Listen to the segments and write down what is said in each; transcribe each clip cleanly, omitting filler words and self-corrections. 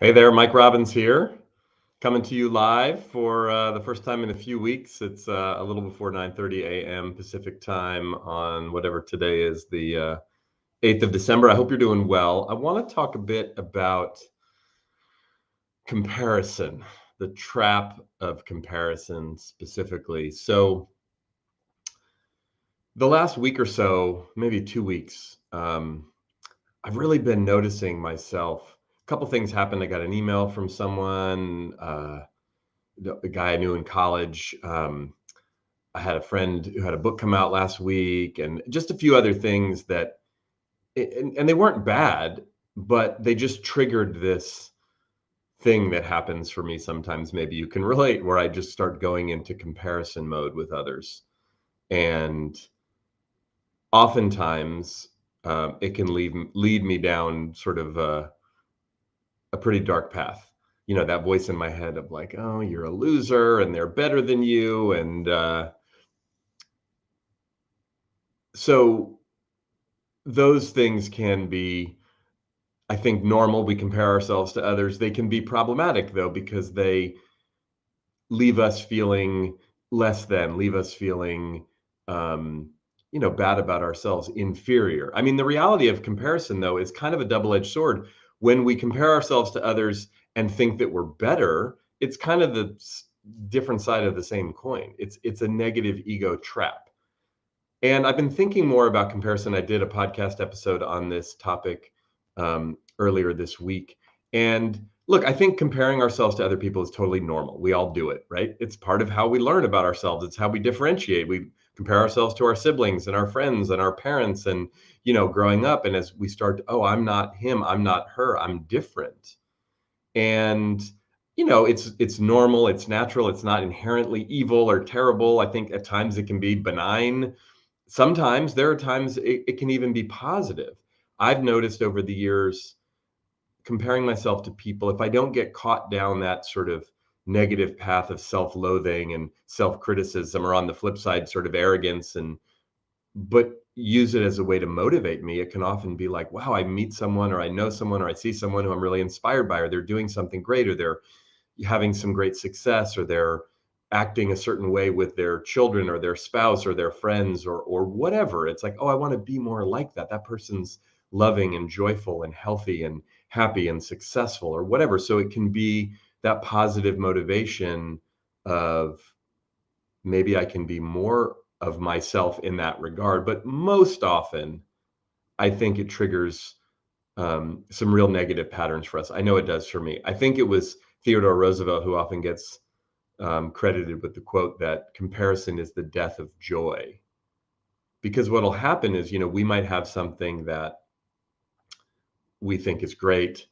Hey there, Mike Robbins here, coming to you live for the first time in a few weeks. It's a little before 9:30 a.m. Pacific time on whatever today is, the 8th of December. I hope you're doing well. I want to talk a bit about comparison, the trap of comparison specifically. So, the last week or so, maybe 2 weeks, I've really been noticing myself. A couple things happened. I got an email from someone. The guy I knew in college. I had a friend who had a book come out last week, and just a few other things that, and they weren't bad, but they just triggered this thing that happens for me sometimes. Maybe you can relate, where I just start going into comparison mode with others, and oftentimes it can lead me down sort of a pretty dark path. That voice in my head of like, oh, you're a loser, and they're better than you, and so those things can be, I think, normal. We compare ourselves to others. They can be problematic though, because they leave us feeling less than, leave us feeling, um, bad about ourselves, inferior. I mean, the reality of comparison though is kind of a double-edged sword. When we compare ourselves to others and think that we're better, it's kind of the different side of the same coin. It's a negative ego trap. And I've been thinking more about comparison. I did a podcast episode on this topic earlier this week. And look, I think comparing ourselves to other people is totally normal. We all do it, right? It's part of how we learn about ourselves. It's how we differentiate. We compare ourselves to our siblings and our friends and our parents and, growing up. And as we start to, oh, I'm not him, I'm not her, I'm different. And it's normal, it's natural, it's not inherently evil or terrible. I think at times it can be benign. Sometimes there are times it can even be positive. I've noticed over the years, comparing myself to people, if I don't get caught down that sort of negative path of self-loathing and self-criticism, or on the flip side, sort of arrogance, and but use it as a way to motivate me, it can often be like, wow, I meet someone, or I know someone, or I see someone who I'm really inspired by, or they're doing something great, or they're having some great success, or they're acting a certain way with their children or their spouse or their friends, or whatever. It's like, oh, I want to be more like that. That person's loving and joyful and healthy and happy and successful, or whatever. So it can be that positive motivation of, maybe I can be more of myself in that regard. But most often, I think it triggers some real negative patterns for us. I know it does for me. I think it was Theodore Roosevelt who often gets credited with the quote that comparison is the death of joy. Because what'll happen is, we might have something that we think is great,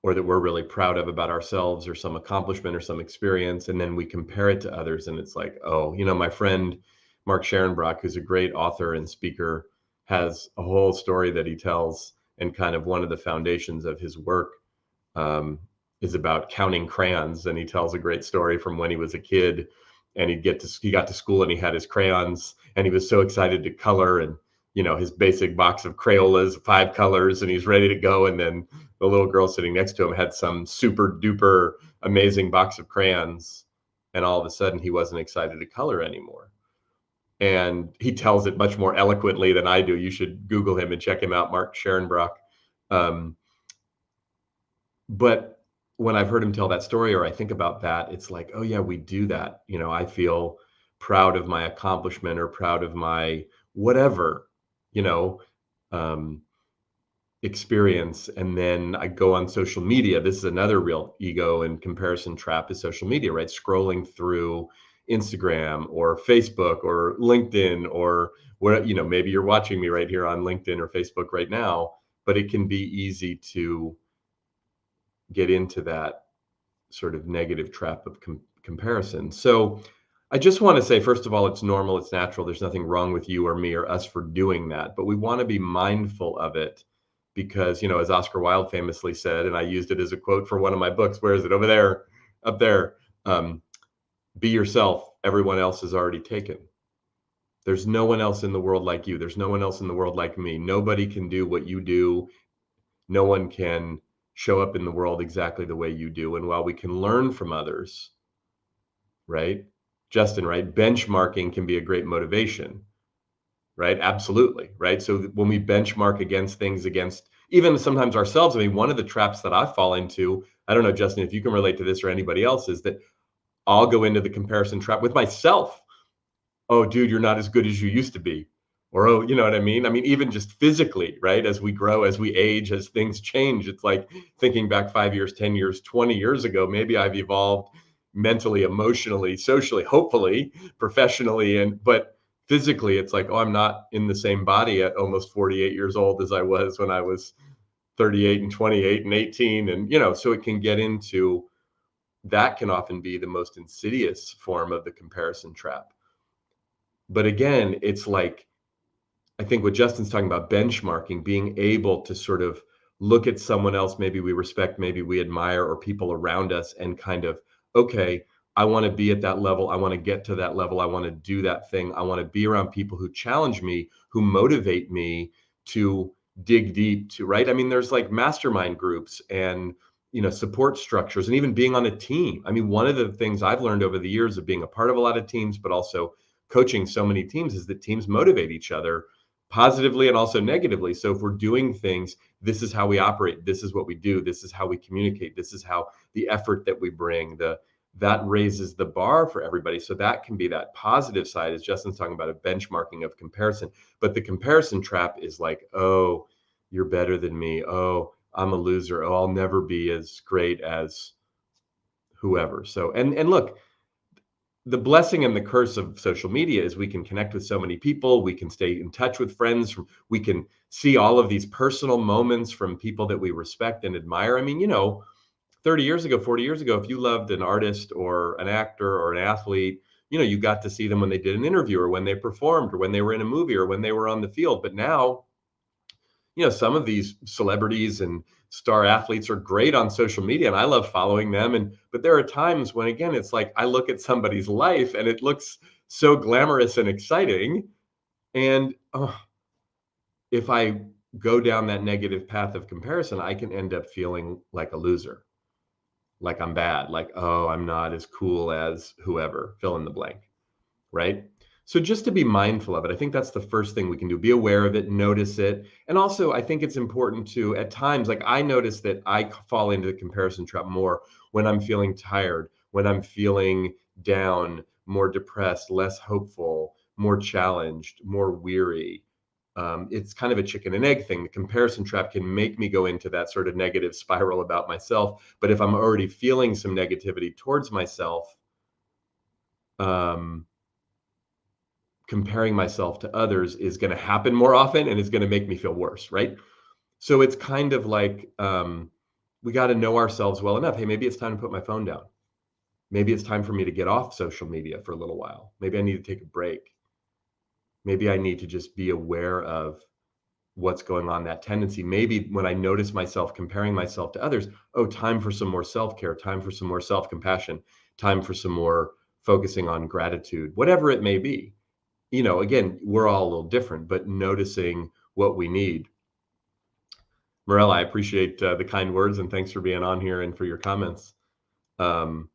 or that we're really proud of about ourselves, or some accomplishment or some experience, and then we compare it to others, and it's like, oh, my friend Mark Scherenbrock, who's a great author and speaker, has a whole story that he tells, and kind of one of the foundations of his work is about counting crayons. And he tells a great story from when he was a kid, and he got to school, and he had his crayons, and he was so excited to color, and his basic box of Crayolas, 5 colors, and he's ready to go. And then the little girl sitting next to him had some super duper amazing box of crayons, and all of a sudden he wasn't excited to color anymore. And he tells it much more eloquently than I do. You should Google him and check him out, Mark Scherenbrock. But when I've heard him tell that story, or I think about that, it's like, oh yeah, we do that. I feel proud of my accomplishment, or proud of my whatever, you know, um, experience. And then I go on social media. This is another real ego and comparison trap, is social media, right? Scrolling through Instagram or Facebook or LinkedIn, or where, maybe you're watching me right here on LinkedIn or Facebook right now, but it can be easy to get into that sort of negative trap of comparison. So I just want to say, first of all, it's normal, it's natural. There's nothing wrong with you or me or us for doing that, but we want to be mindful of it, because, as Oscar Wilde famously said, and I used it as a quote for one of my books. Where is it? Over there, up there. Be yourself. Everyone else is already taken. There's no one else in the world like you. There's no one else in the world like me. Nobody can do what you do. No one can show up in the world exactly the way you do. And while we can learn from others, right? Justin, right? Benchmarking can be a great motivation, right? Absolutely, right? So when we benchmark against things, against even sometimes ourselves, I mean, one of the traps that I fall into, I don't know, Justin, if you can relate to this or anybody else, is that I'll go into the comparison trap with myself. Oh, dude, you're not as good as you used to be. Or, oh, you know what I mean? I mean, even just physically, right? As we grow, as we age, as things change, it's like thinking back 5 years, 10 years, 20 years ago, maybe I've evolved mentally, emotionally, socially, hopefully, professionally. But physically, it's like, oh, I'm not in the same body at almost 48 years old as I was when I was 38 and 28 and 18. And, so it can get into that can often be the most insidious form of the comparison trap. But again, it's like, I think what Justin's talking about, benchmarking, being able to sort of look at someone else, maybe we respect, maybe we admire, or people around us, and kind of, okay, I want to be at that level. I want to get to that level. I want to do that thing. I want to be around people who challenge me, who motivate me to dig deep to, right? I mean, there's like mastermind groups and, support structures, and even being on a team. I mean, one of the things I've learned over the years of being a part of a lot of teams, but also coaching so many teams, is that teams motivate each other positively and also negatively. So if we're doing things, this is how we operate, this is what we do, this is how we communicate, this is how the effort that we bring, that raises the bar for everybody. So that can be that positive side, as Justin's talking about, a benchmarking of comparison. But the comparison trap is like, oh, you're better than me. Oh, I'm a loser. Oh, I'll never be as great as whoever. So and look, the blessing and the curse of social media is we can connect with so many people, we can stay in touch with friends, we can see all of these personal moments from people that we respect and admire. I mean, 30 years ago, 40 years ago, if you loved an artist or an actor or an athlete, you got to see them when they did an interview or when they performed or when they were in a movie or when they were on the field. But now, some of these celebrities and star athletes are great on social media, and I love following them. But there are times when, again, it's like I look at somebody's life and it looks so glamorous and exciting. And if I go down that negative path of comparison, I can end up feeling like a loser, like I'm bad, like, oh, I'm not as cool as whoever, fill in the blank, right? So just to be mindful of it, I think that's the first thing we can do. Be aware of it, notice it. And also, I think it's important to, at times, like I notice that I fall into the comparison trap more when I'm feeling tired, when I'm feeling down, more depressed, less hopeful, more challenged, more weary. It's kind of a chicken and egg thing. The comparison trap can make me go into that sort of negative spiral about myself. But if I'm already feeling some negativity towards myself, um, comparing myself to others is going to happen more often and it's going to make me feel worse, right? So it's kind of like we got to know ourselves well enough. Hey, maybe it's time to put my phone down. Maybe it's time for me to get off social media for a little while. Maybe I need to take a break. Maybe I need to just be aware of what's going on, that tendency. Maybe when I notice myself comparing myself to others, oh, time for some more self-care, time for some more self-compassion, time for some more focusing on gratitude, whatever it may be. Again, we're all a little different, but noticing what we need. Morella, I appreciate the kind words and thanks for being on here and for your comments. Um,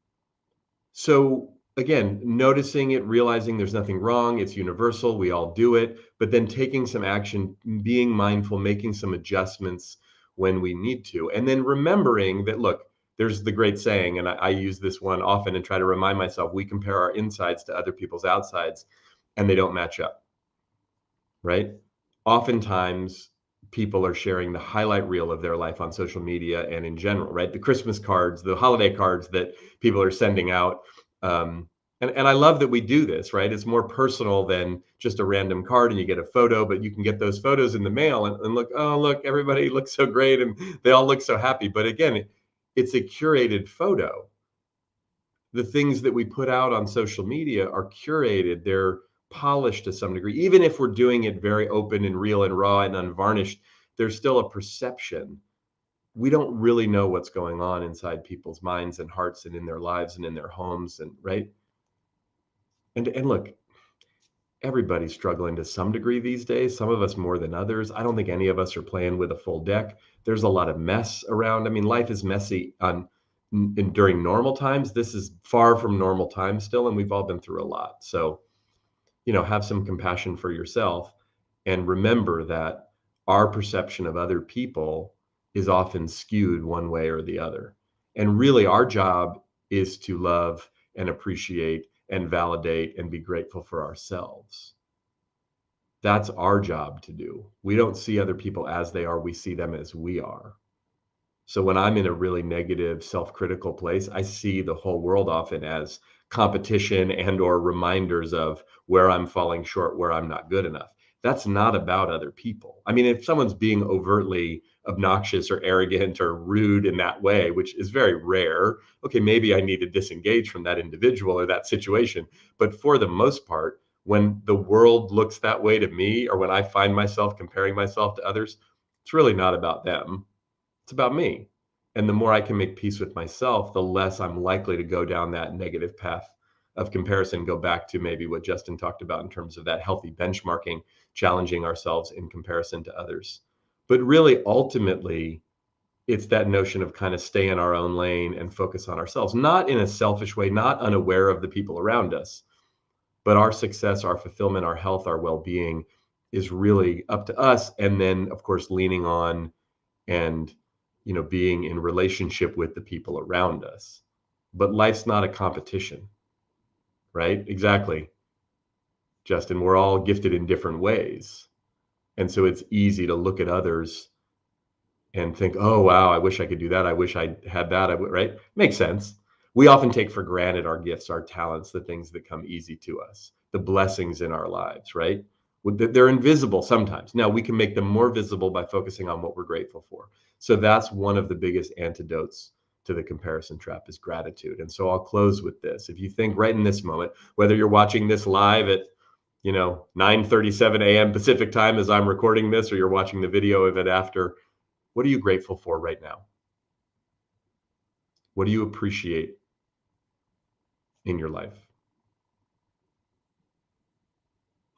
so again, noticing it, realizing there's nothing wrong, it's universal, we all do it, but then taking some action, being mindful, making some adjustments when we need to. And then remembering that, look, there's the great saying, and I use this one often and try to remind myself, we compare our insides to other people's outsides and they don't match up. Right? Oftentimes, people are sharing the highlight reel of their life on social media and in general, right? The Christmas cards, the holiday cards that people are sending out. And I love that we do this, right? It's more personal than just a random card and you get a photo, but you can get those photos in the mail and look, oh, look, everybody looks so great and they all look so happy. But again, it's a curated photo. The things that we put out on social media are curated, they're polished to some degree. Even if we're doing it very open and real and raw and unvarnished, there's still a perception. We don't really know what's going on inside people's minds and hearts and in their lives and in their homes, and right. And look, everybody's struggling to some degree these days, some of us more than others. I don't think any of us are playing with a full deck, There's a lot of mess around. I mean, life is messy during normal times. This is far from normal times still, and we've all been through a lot. So, have some compassion for yourself and remember that our perception of other people is often skewed one way or the other. And really, our job is to love and appreciate and validate and be grateful for ourselves. That's our job to do. We don't see other people as they are, we see them as we are. So when I'm in a really negative, self-critical place, I see the whole world often as competition and or reminders of where I'm falling short, where I'm not good enough. That's not about other people. I mean, if someone's being overtly obnoxious or arrogant or rude in that way, which is very rare, okay, maybe I need to disengage from that individual or that situation. But for the most part, when the world looks that way to me, or when I find myself comparing myself to others, it's really not about them. It's about me. And the more I can make peace with myself, the less I'm likely to go down that negative path of comparison. Go back to maybe what Justin talked about in terms of that healthy benchmarking, challenging ourselves in comparison to others. But really, ultimately, it's that notion of kind of stay in our own lane and focus on ourselves, not in a selfish way, not unaware of the people around us, but our success, our fulfillment, our health, our well-being is really up to us. And then, of course, leaning on and being in relationship with the people around us. But life's not a competition, right? Exactly, Justin. We're all gifted in different ways. And so it's easy to look at others and think, oh, wow, I wish I could do that. I wish I had that. Right? Makes sense. We often take for granted our gifts, our talents, the things that come easy to us, the blessings in our lives, right? They're invisible sometimes. Now, we can make them more visible by focusing on what we're grateful for. So that's one of the biggest antidotes to the comparison trap is gratitude. And so I'll close with this. If you think right in this moment, whether you're watching this live at 9:37 a.m. Pacific time as I'm recording this, or you're watching the video of it after, what are you grateful for right now? What do you appreciate in your life?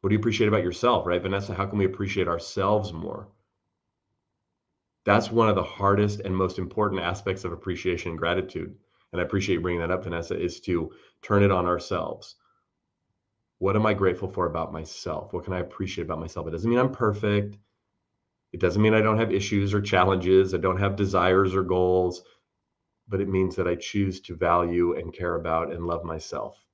What do you appreciate about yourself, right, Vanessa? How can we appreciate ourselves more? That's one of the hardest and most important aspects of appreciation and gratitude. And I appreciate you bringing that up, Vanessa, is to turn it on ourselves. What am I grateful for about myself? What can I appreciate about myself? It doesn't mean I'm perfect. It doesn't mean I don't have issues or challenges. I don't have desires or goals, but it means that I choose to value and care about and love myself.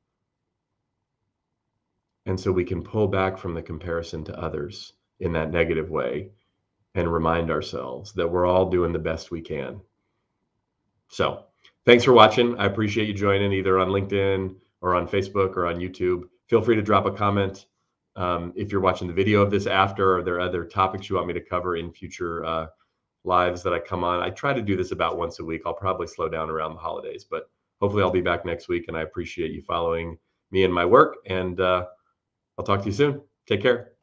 And so we can pull back from the comparison to others in that negative way and remind ourselves that we're all doing the best we can. So thanks for watching. I appreciate you joining either on LinkedIn or on Facebook or on YouTube. Feel free to drop a comment. If you're watching the video of this after, or there are other topics you want me to cover in future lives that I come on. I try to do this about once a week. I'll probably slow down around the holidays, but hopefully I'll be back next week. And I appreciate you following me and my work. And I'll talk to you soon. Take care.